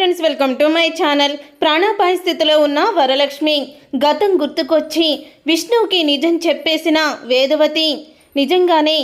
Friends, welcome to my channel. ప్రాణాపాయ స్థితిలో ఉన్న వరలక్ష్మి గతం గుర్తుకొచ్చి విష్ణువుకి నిజం చెప్పేసిన వేదవతి. నిజంగానే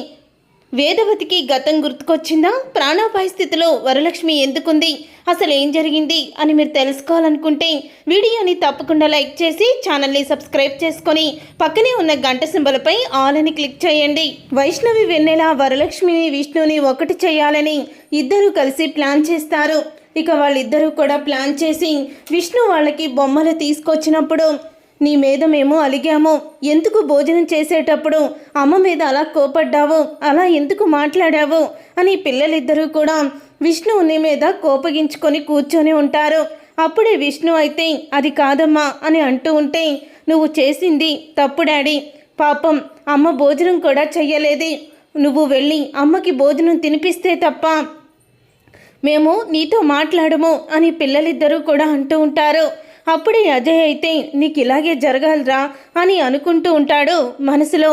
వేదవతికి గతం గుర్తుకొచ్చిందా? ప్రాణాపాయ స్థితిలో వరలక్ష్మి ఎందుకుంది, అసలు ఏం జరిగింది అని మీరు తెలుసుకోవాలనుకుంటే వీడియోని తప్పకుండా లైక్ చేసి ఛానల్ని సబ్స్క్రైబ్ చేసుకొని పక్కనే ఉన్న గంట సింబల్పై ఆల్ అని క్లిక్ చేయండి. వైష్ణవి వెన్నెల వరలక్ష్మిని విష్ణుని ఒకటి చేయాలని ఇద్దరూ కలిసి ప్లాన్ చేస్తారు. ఇక వాళ్ళిద్దరూ కూడా ప్లాన్ చేసి విష్ణు వాళ్ళకి బొమ్మలు తీసుకొచ్చినప్పుడు నీ మీద మేము అలిగాము, ఎందుకు భోజనం చేసేటప్పుడు అమ్మ మీద అలా కోపడ్డావు, అలా ఎందుకు మాట్లాడావు అని పిల్లలిద్దరూ కూడా విష్ణువుని మీద కోపగించుకొని కూర్చొని ఉంటారు. అప్పుడే విష్ణు అయితే అది కాదమ్మా అని అంటూ ఉంటే, నువ్వు చేసింది తప్పు డాడీ, పాపం అమ్మ భోజనం కూడా చెయ్యలేదు, నువ్వు వెళ్ళి అమ్మకి భోజనం తినిపిస్తే తప్ప మేము నీతో మాట్లాడము అని పిల్లలిద్దరూ కూడా అంటూ ఉంటారు. అప్పుడే అజయ్ అయితే నీకు ఇలాగే జరగాలరా అని అనుకుంటూ ఉంటాడు మనసులో.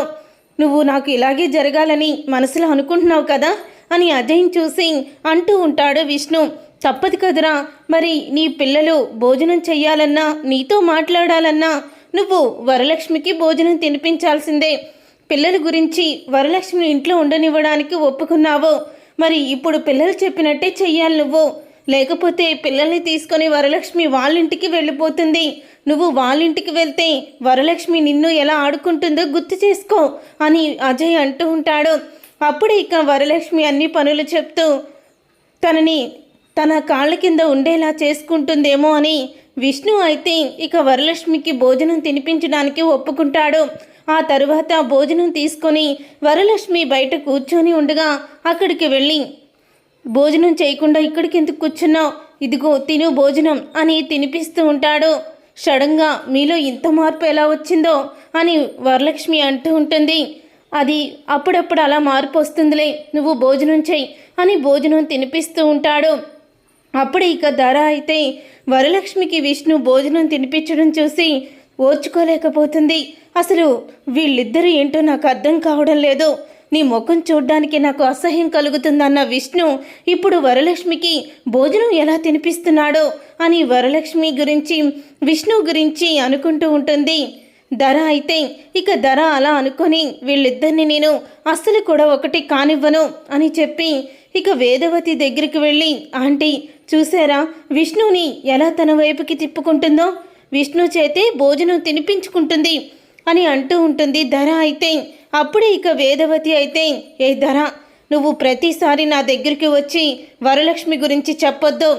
నువ్వు నాకు ఇలాగే జరగాలని మనసులో అనుకుంటున్నావు కదా అని అజయ్ని చూసి అంటూ ఉంటాడు విష్ణు. తప్పదు కదరా, మరి నీ పిల్లలు భోజనం చెయ్యాలన్నా నీతో మాట్లాడాలన్నా నువ్వు వరలక్ష్మికి భోజనం తినిపించాల్సిందే. పిల్లల గురించి వరలక్ష్మిని ఇంట్లో ఉండనివ్వడానికి ఒప్పుకున్నావు, మరి ఇప్పుడు పిల్లలు చెప్పినట్టే చెయ్యాలి నువ్వు, లేకపోతే పిల్లల్ని తీసుకొని వరలక్ష్మి వాళ్ళింటికి వెళ్ళిపోతుంది. నువ్వు వాళ్ళింటికి వెళ్తే వరలక్ష్మి నిన్ను ఎలా ఆడుకుంటుందో గుర్తు చేసుకో అని అజయ్ అంటూ ఉంటాడు. అప్పుడే ఇక వరలక్ష్మి అన్ని పనులు చెప్తూ తనని తన కాళ్ళ కింద ఉండేలా చేసుకుంటుందేమో అని విష్ణు అయితే ఇక వరలక్ష్మికి భోజనం తినిపించడానికి ఒప్పుకుంటాడు. ఆ తరువాత భోజనం తీసుకొని వరలక్ష్మి బయట కూర్చొని ఉండగా అక్కడికి వెళ్ళి, భోజనం చేయకుండా ఇక్కడికి ఎందుకు కూర్చున్నావు, ఇదిగో తిను భోజనం అని తినిపిస్తూ ఉంటాడు. సడన్గా మీలో ఇంత మార్పు ఎలా వచ్చిందో అని వరలక్ష్మి అంటూ ఉంటుంది. అది అప్పుడప్పుడు అలా మార్పు వస్తుందిలే, నువ్వు భోజనం చెయ్యి అని భోజనం తినిపిస్తూ ఉంటాడు. అప్పుడు ఇక ధర అయితే వరలక్ష్మికి విష్ణు భోజనం తినిపించడం చూసి ఓర్చుకోలేకపోతుంది. అసలు వీళ్ళిద్దరూ ఏంటో నాకు అర్థం కావడం లేదు, నీ ముఖం చూడ్డానికి నాకు అసహ్యం కలుగుతుందన్న విష్ణు ఇప్పుడు వరలక్ష్మికి భోజనం ఎలా తినిపిస్తున్నాడో అని వరలక్ష్మి గురించి విష్ణు గురించి అనుకుంటూ ఉంటుంది. ధర అయితే ఇక ధర అలా అనుకొని వీళ్ళిద్దరిని నేను అస్సలు కూడా ఒకటి కానివ్వను అని చెప్పి ఇక వేదవతి దగ్గరికి వెళ్ళి, ఆంటీ చూసారా విష్ణుని ఎలా తన వైపుకి తిప్పుకుంటుందో, విష్ణు చేతే భోజనం తినిపించుకుంటుంది అని అంటూ ఉంటుంది ధర అయితే. అప్పుడే ఇక వేదవతి అయితే, ఏ ధర, నువ్వు ప్రతిసారి నా దగ్గరికి వచ్చి వరలక్ష్మి గురించి చెప్పొద్దు,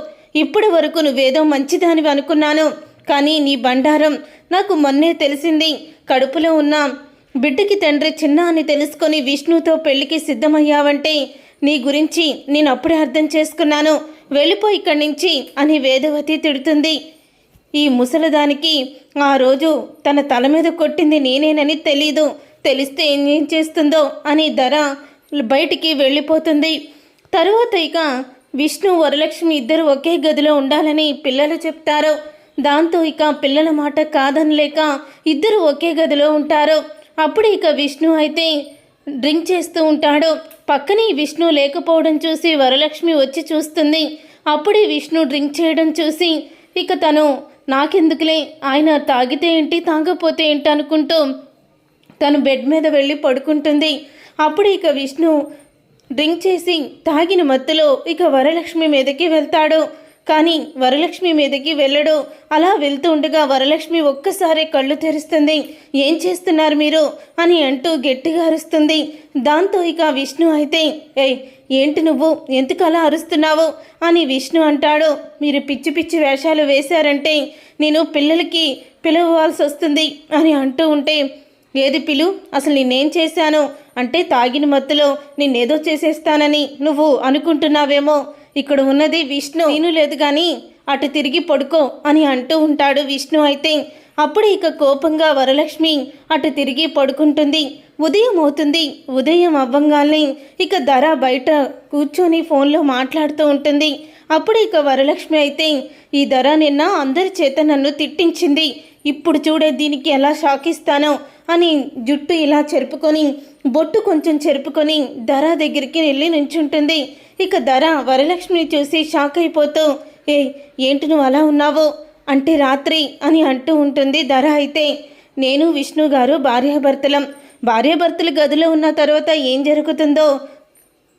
ఇప్పటి వరకు నువ్వేదో మంచిదానివి అనుకున్నాను, కానీ నీ బండారం నాకు మొన్నే తెలిసింది. కడుపులో ఉన్న బిడ్డకి తండ్రి చిన్న అని తెలుసుకొని విష్ణుతో పెళ్లికి సిద్ధమయ్యావంటే నీ గురించి నేను అప్పుడే అర్థం చేసుకున్నాను, వెళ్ళిపో ఇక్కడి నుంచి అని వేదవతి తిడుతుంది. ఈ ముసలదానికి ఆ రోజు తన తల మీద కొట్టింది నేనేనని తెలీదు, తెలిస్తే ఏం చేస్తుందో అని ధర బయటికి వెళ్ళిపోతుంది. తరువాత ఇక విష్ణు వరలక్ష్మి ఇద్దరు ఒకే గదిలో ఉండాలని పిల్లలు చెప్తారు. దాంతో ఇక పిల్లల మాట కాదనలేక ఇద్దరు ఒకే గదిలో ఉంటారు. అప్పుడు ఇక విష్ణు అయితే డ్రింక్ చేస్తూ ఉంటాడు. పక్కనే విష్ణు లేకపోవడం చూసి వరలక్ష్మి వచ్చి చూస్తుంది. అప్పుడే విష్ణు డ్రింక్ చేయడం చూసి ఇక తను నాకెందుకులే, ఆయన తాగితే ఏంటి తాగపోతే ఏంటి అనుకుంటూ తను బెడ్ మీద వెళ్ళి పడుకుంటుంది. అప్పుడు ఇక విష్ణు డ్రింక్ చేసి తాగిన మత్తులో ఇక వరలక్ష్మి మీదకి వెళ్తాడు. కానీ వరలక్ష్మి మీదకి వెళ్ళడు. అలా వెళ్తూ ఉండగా వరలక్ష్మి ఒక్కసారి కళ్ళు తెరుస్తుంది. ఏం చేస్తున్నారు మీరు అని అంటూ గట్టిగా అరుస్తుంది. దాంతో ఇక విష్ణు అయితే, ఏయ్ ఏంటి నువ్వు ఎందుకు అలా అరుస్తున్నావు అని విష్ణు అంటాడు. మీరు పిచ్చి పిచ్చి వేషాలు వేశారంటే నేను పిల్లలకి పిలవాల్సి వస్తుంది అని అంటూ ఉంటే, ఏది పిలు, అసలు నేనేం చేశాను అంటే తాగిన మత్తులో నిన్నేదో చేసేస్తానని నువ్వు అనుకుంటున్నావేమో, ఇక్కడ ఉన్నది విష్ణు, నేను లేదు కానీ అటు తిరిగి పడుకో అని అంటూ ఉంటాడు విష్ణు అయితే. అప్పుడు ఇక కోపంగా వరలక్ష్మి అటు తిరిగి పడుకుంటుంది. ఉదయం అవుతుంది. ఉదయం అవ్వంగానే ఇక ధర బయట కూర్చొని ఫోన్లో మాట్లాడుతూ ఉంటుంది. అప్పుడు ఇక వరలక్ష్మి అయితే, ఈ ధర నిన్న అందరి చేత నన్ను తిట్టించింది, ఇప్పుడు చూడే దీనికి ఎలా షాక్ ఇస్తానో అని జుట్టు ఇలా చెరుపుకొని బొట్టు కొంచెం చెరుపుకొని ధర దగ్గరికి వెళ్ళి నుంచుంటుంది. ఇక ధర వరలక్ష్మిని చూసి షాక్ అయిపోతూ, ఏయ్ ఏంటి నువ్వు అలా ఉన్నావు అంటే రాత్రి అని అంటూ ఉంటుంది ధర. అయితే నేను విష్ణు గారు భార్యాభర్తలు గదిలో ఉన్న తర్వాత ఏం జరుగుతుందో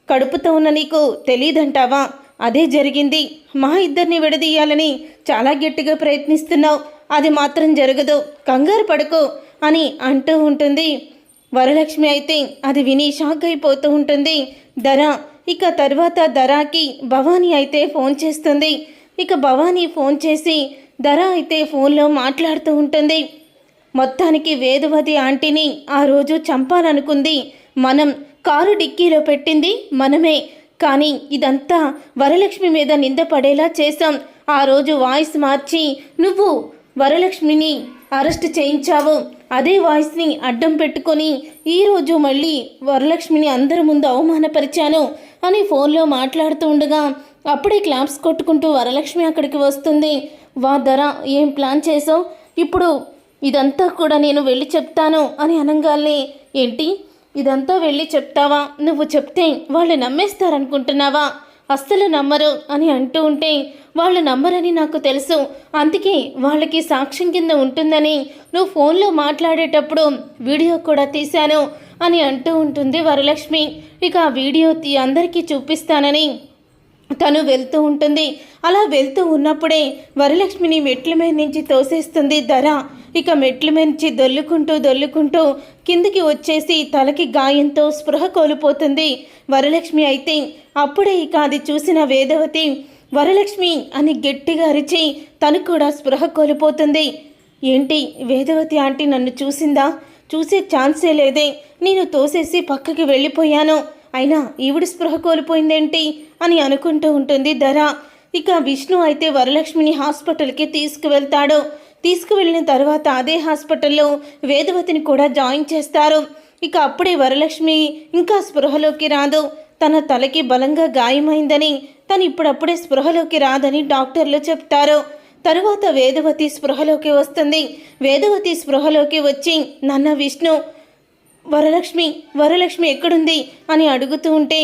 కడుపుతో ఉన్న నీకు తెలియదంటావా? అదే జరిగింది. మా ఇద్దరిని విడదీయాలని చాలా గట్టిగా ప్రయత్నిస్తున్నావు, అది మాత్రం జరగదు, కంగారు పడుకో అని అంటూ ఉంటుంది వరలక్ష్మి. అయితే అది విని షాక్ అయిపోతూ ఉంటుంది ధర. ఇక తర్వాత ధరాకి భవానీ అయితే ఫోన్ చేస్తుంది. ఇక భవానీ ఫోన్ చేసి ధర అయితే ఫోన్లో మాట్లాడుతూ ఉంటుంది. మొత్తానికి వేదవతి ఆంటీని ఆ రోజు చంపాలనుకుంది మనం, కారు డిక్కీలో పెట్టింది మనమే, కానీ ఇదంతా వరలక్ష్మి మీద నింద పడేలా చేశాం. ఆ రోజు వాయిస్ మార్చి నువ్వు వరలక్ష్మిని అరెస్ట్ చేయించావు. అదే వాయిస్ని అడ్డం పెట్టుకొని ఈరోజు మళ్ళీ వరలక్ష్మిని అందరి ముందు అవమానపరిచాను అని ఫోన్లో మాట్లాడుతూ ఉండగా అప్పుడే క్లాప్స్ కొట్టుకుంటూ వరలక్ష్మి అక్కడికి వస్తుంది. వా ధర, ఏం ప్లాన్ చేసావు? ఇప్పుడు ఇదంతా కూడా నేను వెళ్ళి చెప్తాను అని అనగానే, ఏంటి ఇదంతా వెళ్ళి చెప్తావా? నువ్వు చెప్తే వాళ్ళు నమ్మేస్తారనుకుంటున్నావా? అస్సలు నమ్మరు అని అంటూ ఉంటే, వాళ్ళు నమ్మరని నాకు తెలుసు, అందుకే వాళ్ళకి సాక్ష్యం కింద ఉంటుందని నువ్వు ఫోన్లో మాట్లాడేటప్పుడు వీడియో కూడా తీశాను అని అంటూ ఉంటుంది వరలక్ష్మి. ఇక ఆ వీడియో అందరికీ చూపిస్తానని తను వెళ్తూ ఉంటుంది. అలా వెళ్తూ ఉన్నప్పుడే వరలక్ష్మిని మెట్ల మీద నుంచి తోసేస్తుంది ధర. ఇక మెట్ల నుంచి దొల్లుకుంటూ కిందికి వచ్చేసి తలకి గాయంతో స్పృహ కోల్పోతుంది వరలక్ష్మి. అయితే అప్పుడే ఇక అది చూసిన వేదవతి వరలక్ష్మి అని గట్టిగా అరిచి తను కూడా స్పృహ కోల్పోతుంది. ఏంటి వేదవతి ఆంటీ నన్ను చూసిందా? చూసే ఛాన్సే లేదే, నేను తోసేసి పక్కకి వెళ్ళిపోయాను, అయినా ఈవిడ స్పృహ కోల్పోయిందేంటి అని అనుకుంటూ ఉంటుంది ధర. ఇక విష్ణు అయితే వరలక్ష్మిని హాస్పిటల్కి తీసుకువెళ్తాడు. తీసుకువెళ్ళిన తర్వాత అదే హాస్పిటల్లో వేదవతిని కూడా జాయిన్ చేస్తారు. ఇక అప్పుడే వరలక్ష్మి ఇంకా స్పృహలోకి రాదు. తన తలకి బలంగా గాయమైందని, తను ఇప్పుడప్పుడే స్పృహలోకి రాదని డాక్టర్లు చెప్తారు. తరువాత వేదవతి స్పృహలోకి వస్తుంది. వేదవతి స్పృహలోకి వచ్చి నాన్న విష్ణు, వరలక్ష్మి ఎక్కడుంది అని అడుగుతూ ఉంటే,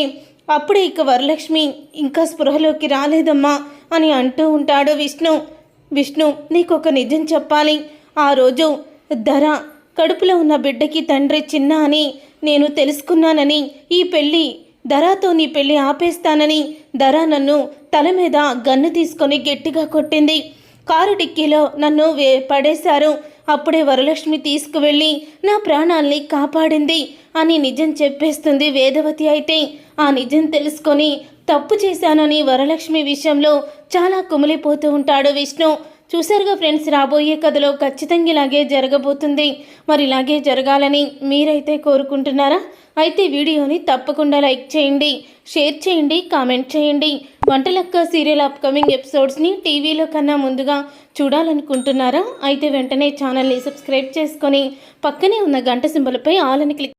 అప్పుడే ఇక వరలక్ష్మి ఇంకా స్పృహలోకి రాలేదమ్మా అని అంటూ ఉంటాడు విష్ణు నీకు ఒక నిజం చెప్పాలి. ఆ రోజు ధర కడుపులో ఉన్న బిడ్డకి తండ్రి చిన్న అని నేను తెలుసుకున్నానని, ధరతో నీ పెళ్ళి ఆపేస్తానని ధర నన్ను తల మీద గన్ను తీసుకొని గట్టిగా కొట్టింది. కారు డిక్కీలో నన్ను పడేశారు. అప్పుడే వరలక్ష్మి తీసుకువెళ్ళి నా ప్రాణాల్ని కాపాడింది అని నిజం చెప్పేస్తుంది వేదవతి. అయితే ఆ నిజం తెలుసుకొని తప్పు చేశానని వరలక్ష్మి విషయంలో చాలా కుమిలిపోతూ ఉంటాడు విష్ణు. చూసారుగా ఫ్రెండ్స్, రాబోయే కథలో ఖచ్చితంగా ఇలాగే జరగబోతుంది. మరి ఇలాగే జరగాలని మీరైతే కోరుకుంటున్నారా? అయితే వీడియోని తప్పకుండా లైక్ చేయండి, షేర్ చేయండి, కామెంట్ చేయండి. వంటలక్క సీరియల్ అప్కమింగ్ ఎపిసోడ్స్ని టీవీలో కన్నా ముందుగా చూడాలనుకుంటున్నారా? అయితే వెంటనే ఛానల్ని సబ్స్క్రైబ్ చేసుకొని పక్కనే ఉన్న గంట సింబల్పై ఆల్ అని క్లిక్